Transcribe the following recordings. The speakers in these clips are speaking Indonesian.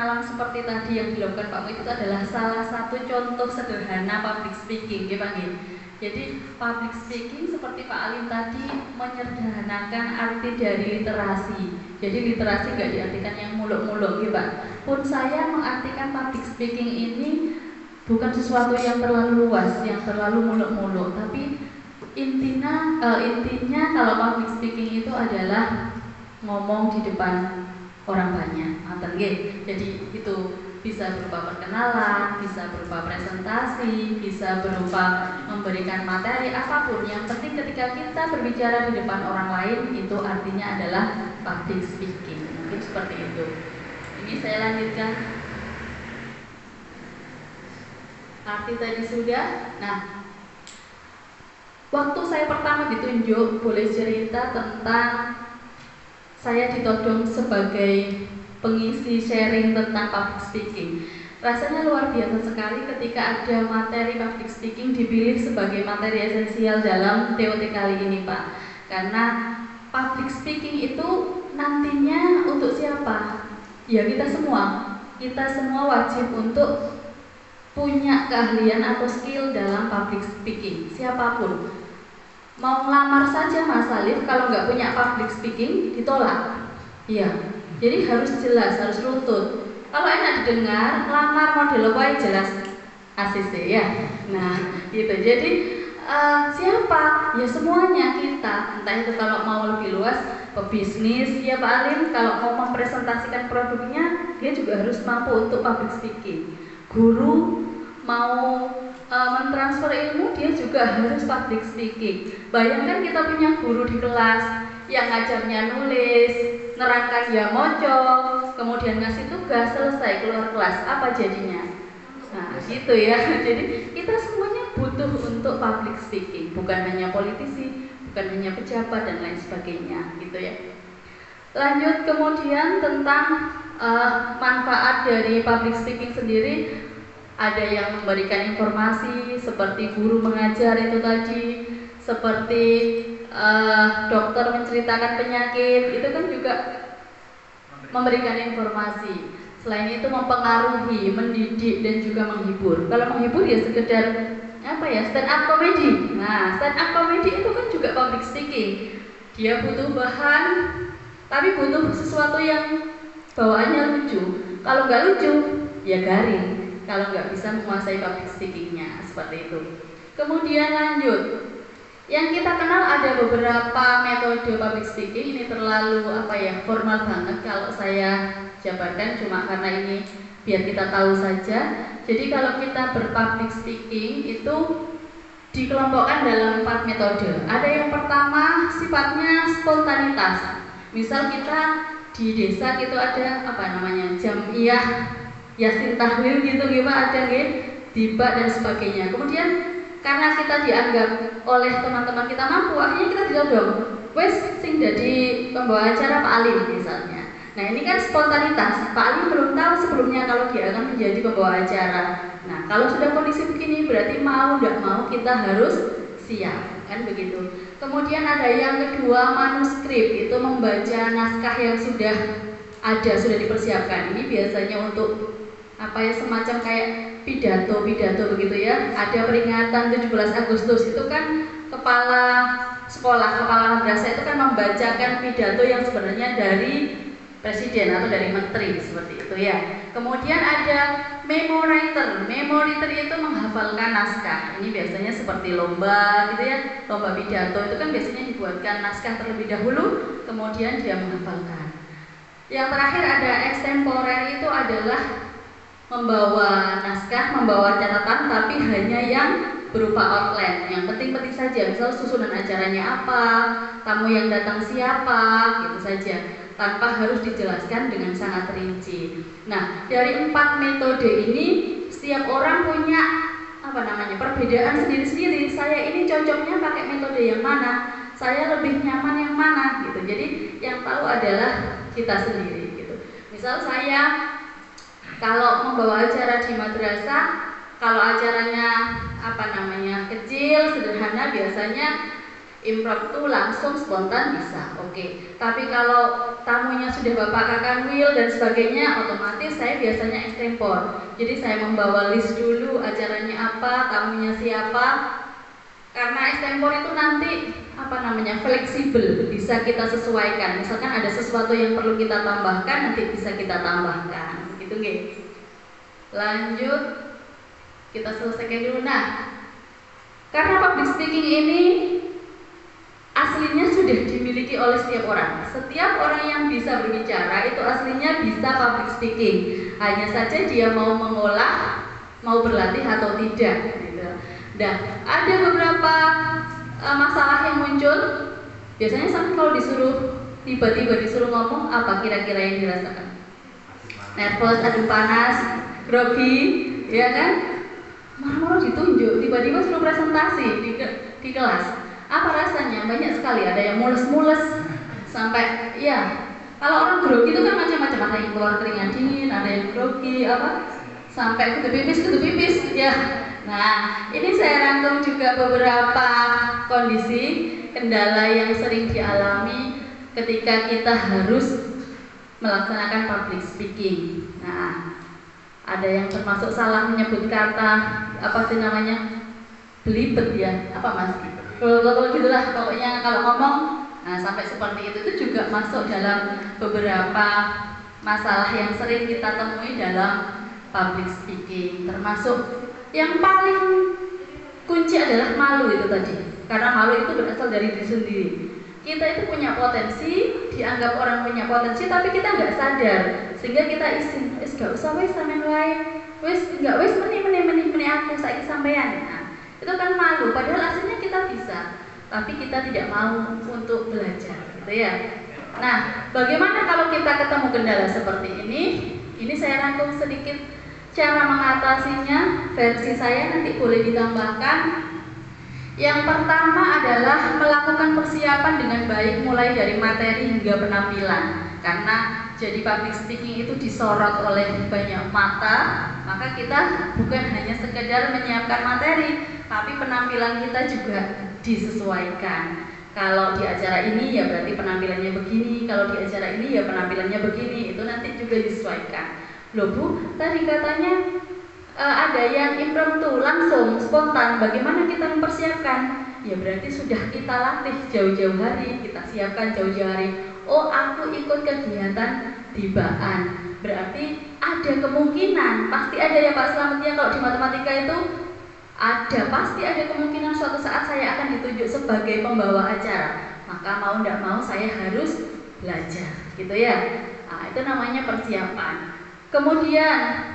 perkenalan seperti tadi yang dilakukan Pak Muid itu adalah salah satu contoh sederhana public speaking, ya Pak Nggih. Jadi public speaking seperti Pak Alim tadi menyederhanakan arti dari literasi. Jadi literasi nggak diartikan yang muluk-muluk, ya Pak. Pun saya mengartikan public speaking ini bukan sesuatu yang terlalu luas, yang terlalu muluk-muluk, tapi intinya kalau public speaking itu adalah ngomong di depan orang banyak. Jadi itu bisa berupa perkenalan, bisa berupa presentasi, bisa berupa memberikan materi, apapun. Yang penting ketika kita berbicara di depan orang lain, itu artinya adalah public speaking. Mungkin seperti itu. Ini saya lanjutkan. Arti tadi sudah. Nah, waktu saya pertama ditunjuk, boleh cerita tentang saya ditodong sebagai pengisi sharing tentang public speaking. Rasanya luar biasa sekali ketika ada materi public speaking dipilih sebagai materi esensial dalam TOT kali ini, Pak. Karena public speaking itu nantinya untuk siapa? Ya kita semua. Kita semua wajib untuk punya keahlian atau skill dalam public speaking, siapapun. Mau ngelamar saja Mas Alif, kalau nggak punya public speaking ditolak. Iya, jadi harus jelas, harus runtut. Kalau enak didengar, ngelamar model apa jelas ACC ya. Nah, gitu. Jadi siapa? Ya semuanya kita. Entah itu kalau mau lebih luas, pebisnis, ya Pak Alim, kalau mau mempresentasikan produknya, dia juga harus mampu untuk public speaking. Guru mau mentransfer ilmu, dia juga harus public speaking. Bayangkan kita punya guru di kelas yang ngajarnya nulis, nerangkan ya mocok, kemudian ngasih tugas, selesai keluar kelas, apa jadinya? Nah gitu ya. Jadi kita semuanya butuh untuk public speaking, bukan hanya politisi, bukan hanya pejabat dan lain sebagainya, gitu ya. Lanjut kemudian tentang manfaat dari public speaking sendiri. Ada yang memberikan informasi seperti guru mengajar itu tadi, seperti dokter menceritakan penyakit, itu kan juga memberikan informasi. Selain itu mempengaruhi, mendidik dan juga menghibur. Kalau menghibur ya sekedar apa ya, stand up comedy. Nah, stand up comedy itu kan juga public speaking. Dia butuh bahan, tapi butuh sesuatu yang bawaannya lucu. Kalau nggak lucu, ya garing. Kalau nggak bisa menguasai public speaking-nya, seperti itu. Kemudian lanjut, yang kita kenal ada beberapa metode public speaking. Ini terlalu formal banget kalau saya jabarkan, cuma karena ini biar kita tahu saja. Jadi kalau kita berpublic speaking itu dikelompokkan dalam 4 metode. Ada yang pertama sifatnya spontanitas. Misal kita di desa gitu ada jamiah Yasin Tahlil gitu Pak, ada tiba dan sebagainya. Kemudian karena kita dianggap oleh teman-teman kita mampu, akhirnya kita ditodong. Wes sing jadi pembawa acara Pak Alim misalnya. Nah ini kan spontanitas. Pak Alim belum tahu sebelumnya kalau dia akan menjadi pembawa acara. Nah kalau sudah kondisi begini berarti mau nggak mau kita harus siap, kan begitu. Kemudian ada yang kedua manuskrip, itu membaca naskah yang sudah ada, sudah dipersiapkan. Ini biasanya untuk semacam kayak pidato begitu ya. Ada peringatan 17 Agustus, itu kan kepala sekolah, kepala madrasah itu kan membacakan pidato yang sebenarnya dari presiden atau dari menteri, seperti itu ya. Kemudian ada memo writer itu menghafalkan naskah. Ini biasanya seperti lomba gitu ya, lomba pidato itu kan biasanya dibuatkan naskah terlebih dahulu, kemudian dia menghafalkan. Yang terakhir ada extemporer, itu adalah membawa naskah, membawa catatan, tapi hanya yang berupa outline, yang penting-penting saja. Misal susunan acaranya apa, tamu yang datang siapa, gitu saja, tanpa harus dijelaskan dengan sangat rinci. Nah, dari 4 metode ini, setiap orang punya perbedaan sendiri-sendiri. Saya ini cocoknya pakai metode yang mana, saya lebih nyaman yang mana, gitu. Jadi yang tahu adalah kita sendiri, gitu. Misal saya kalau membawa acara di madrasah, kalau acaranya kecil, sederhana, biasanya Impromptu langsung spontan bisa, oke. Tapi kalau tamunya sudah Bapak Kakanwil dan sebagainya, otomatis saya biasanya ekstempor. Jadi saya membawa list dulu acaranya apa, tamunya siapa. Karena ekstempor itu nanti fleksibel, bisa kita sesuaikan. Misalkan ada sesuatu yang perlu kita tambahkan, nanti bisa kita tambahkan. Gitu nggih. Lanjut, kita selesaikan dulu. Nah, karena public speaking ini aslinya sudah dimiliki oleh setiap orang. Setiap orang yang bisa berbicara itu aslinya bisa public speaking. Hanya saja dia mau mengolah, mau berlatih atau tidak. Gitu. Dan ada beberapa masalah yang muncul. Biasanya sampai kalau tiba-tiba disuruh ngomong, apa kira-kira yang dirasakan? Nervous, aduh panas, grogi, ya kan? Marah-marah ditunjuk, tiba-tiba suruh presentasi di kelas. Apa rasanya? Banyak sekali, ada yang mules-mules sampai ya. Kalau orang grogi itu kan macam-macam, ada yang keluar keringat dingin, ada yang grogi sampai kutu pipis ya. Nah, ini saya rangkum juga beberapa kondisi kendala yang sering dialami ketika kita harus melaksanakan public speaking. Nah, ada yang termasuk salah menyebut kata belibet ya, apa mas? Kalau gitulah, pokoknya kalau ngomong, nah sampai seperti itu juga masuk dalam beberapa masalah yang sering kita temui dalam public speaking. Termasuk yang paling kunci adalah malu itu tadi, karena malu itu berasal dari diri sendiri. Kita itu punya potensi, dianggap orang punya potensi, tapi kita nggak sadar, sehingga kita isin, gak usah wes sampean wae, nggak wes meni aku saiki sampean. Nah, itu kan malu, padahal aslinya kita bisa, tapi kita tidak mau untuk belajar, gitu ya. Nah, bagaimana kalau kita ketemu kendala seperti ini? Ini saya rangkum sedikit cara mengatasinya, versi saya nanti boleh ditambahkan. Yang pertama adalah melakukan persiapan dengan baik mulai dari materi hingga penampilan. Karena jadi public speaking itu disorot oleh banyak mata, maka kita bukan hanya sekedar menyiapkan materi, tapi penampilan kita juga disesuaikan. Kalau di acara ini ya berarti penampilannya begini, kalau di acara ini ya penampilannya begini, itu nanti juga disesuaikan. Loh Bu, tadi katanya ada yang impromptu, langsung, spontan. Bagaimana kita mempersiapkan? Ya berarti sudah kita latih jauh-jauh hari, kita siapkan jauh-jauh hari. Oh, aku ikut kegiatan tibaan. Berarti ada kemungkinan, pasti ada ya Pak Slamet ya, kalau di matematika itu pasti ada kemungkinan suatu saat saya akan ditunjuk sebagai pembawa acara. Maka mau tidak mau saya harus belajar, gitu ya. Nah, itu namanya persiapan. Kemudian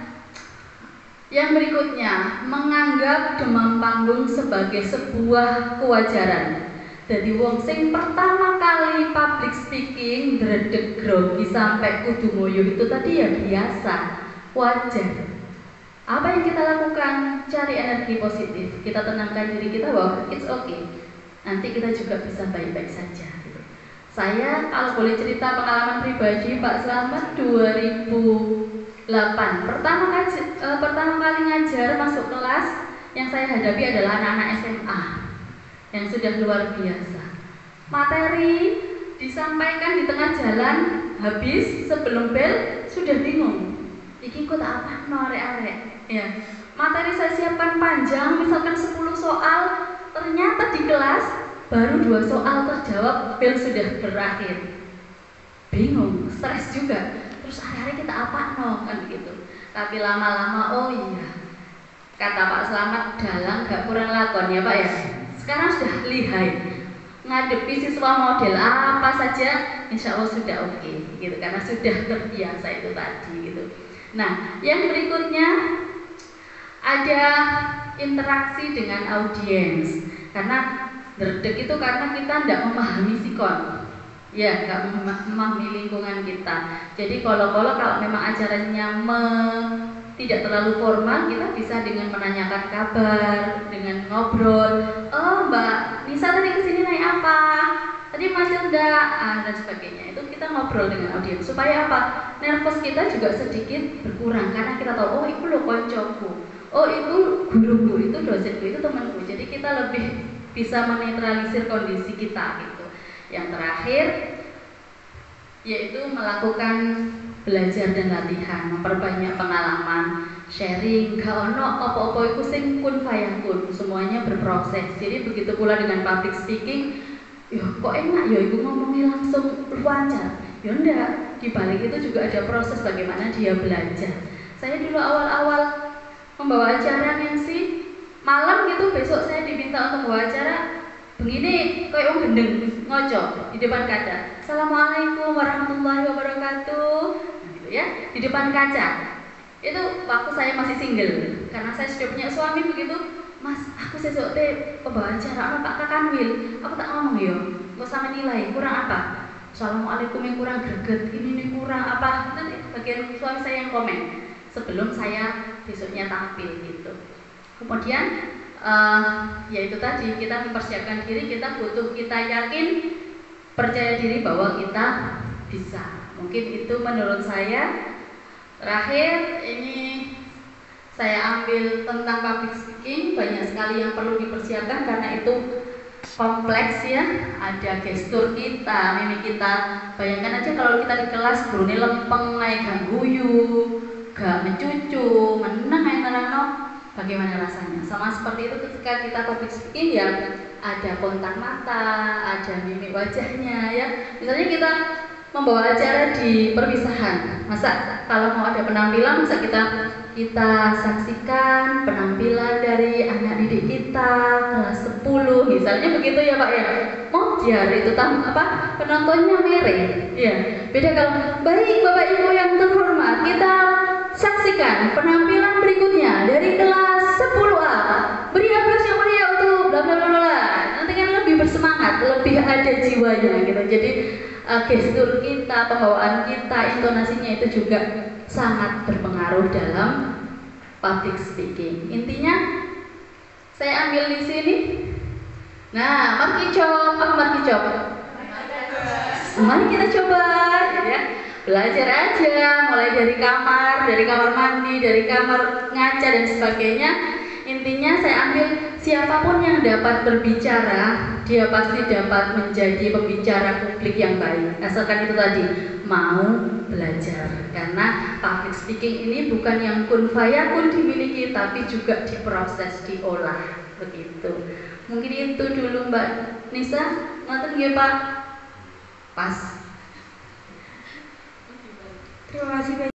yang berikutnya, menganggap demam panggung sebagai sebuah kewajaran. Jadi wong sing pertama kali public speaking dredeg grogi sampai kudu ngoyo itu tadi ya biasa, wajar. Apa yang kita lakukan? Cari energi positif. Kita tenangkan diri kita bahwa it's okay. Nanti kita juga bisa baik-baik saja. Saya kalau boleh cerita pengalaman pribadi Pak Slamet 2008 pertama kali ngajar masuk kelas, yang saya hadapi adalah anak-anak SMA yang sudah luar biasa. Materi disampaikan di tengah jalan, habis sebelum bel sudah bingung. Iki kok apa arek-arek ya. Materi saya siapkan panjang, misalkan 10 soal, ternyata di kelas baru 2 soal terjawab, bel sudah berakhir. Bingung, stres juga. Terus hari-hari kita apa kan begitu. Tapi lama-lama oh iya, kata Pak Slamet, dalang gak kurang lakon ya Pak ya. Sekarang sudah lihai, ngadepi siswa model apa saja, insya Allah sudah oke, gitu. Karena sudah terbiasa itu tadi gitu. Nah, yang berikutnya ada interaksi dengan audiens. Karena derdek itu karena kita tidak memahami sikon. Ya, nggak memahami lingkungan kita. Jadi kalau memang acaranya tidak terlalu formal, kita bisa dengan menanyakan kabar, dengan ngobrol. Oh Mbak Nisa tadi kesini naik apa? Tadi macet enggak? Dan sebagainya. Itu kita ngobrol dengan audiens. Supaya apa? Nervous kita juga sedikit berkurang. Karena kita tahu, oh itu loh koncoku, oh itu guruku, itu dosenku, itu temanku. Jadi kita lebih bisa menetralisir kondisi kita gitu. Yang terakhir yaitu melakukan belajar dan latihan, memperbanyak pengalaman, sharing, gak ono apa-apa iku sing kun fayakun, semuanya berproses. Jadi begitu pula dengan public speaking, kok enak ya ibu ngomongnya langsung lancar. Ya enggak, di balik itu juga ada proses bagaimana dia belajar. Saya dulu awal-awal membawa acara MC malam gitu, besok saya diminta untuk membawa acara begini kayak orang gendeng ngocok di depan kaca. Assalamualaikum warahmatullahi wabarakatuh. Nah, gitu ya, di depan kaca. Itu waktu saya masih single, karena saya sudah punya suami begitu. Mas, aku sesuk teh pembawa acara Pak Kakanwil. Aku tak ngomong yo, nggak sama nilai, kurang apa? Assalamualaikum yang kurang greget, ini kurang apa? Nanti bagian suami saya yang komen sebelum saya besoknya tampil gitu. Kemudian yaitu tadi kita mempersiapkan diri, kita butuh, kita yakin, percaya diri bahwa kita bisa. Mungkin itu menurut saya. Terakhir ini saya ambil tentang public speaking, banyak sekali yang perlu dipersiapkan karena itu kompleks ya. Ada gestur kita, mimik kita. Bayangkan aja kalau kita di kelas gurune lempeng, gak guyu, gak mencucu, meneng nerano, bagaimana rasanya? Sama seperti itu ketika kita public speaking ya, ada kontak mata, ada mimik wajahnya ya. Misalnya kita membawa acara di perpisahan, masa kalau mau ada penampilan, masa kita saksikan penampilan dari anak didik kita kelas 10 misalnya begitu ya Pak ya. Oh biar itu penontonnya mereh ya. Beda kalau baik Bapak Ibu yang terhormat, kita saksikan penampilan berikutnya dari kelas 10A. Beri aplaus yang meriah untuk bla bla bla bla. Nanti kan lebih bersemangat, lebih ada jiwanya gitu. Jadi gestur kita, pembawaan kita, intonasinya itu juga sangat berpengaruh dalam public speaking. Intinya saya ambil di sini. Nah, markicop, apa markicop? Mari kita coba, ya. Belajar aja, mulai dari kamar mandi, dari kamar ngaca dan sebagainya. Intinya saya ambil siapapun yang dapat berbicara, dia pasti dapat menjadi pembicara publik yang baik. Asalkan itu tadi mau belajar. Karena public speaking ini bukan yang kun fayakun dimiliki, tapi juga diproses, diolah begitu. Mungkin itu dulu Mbak Nisa. Ngoten nggih Pak. Pas. Terima kasih.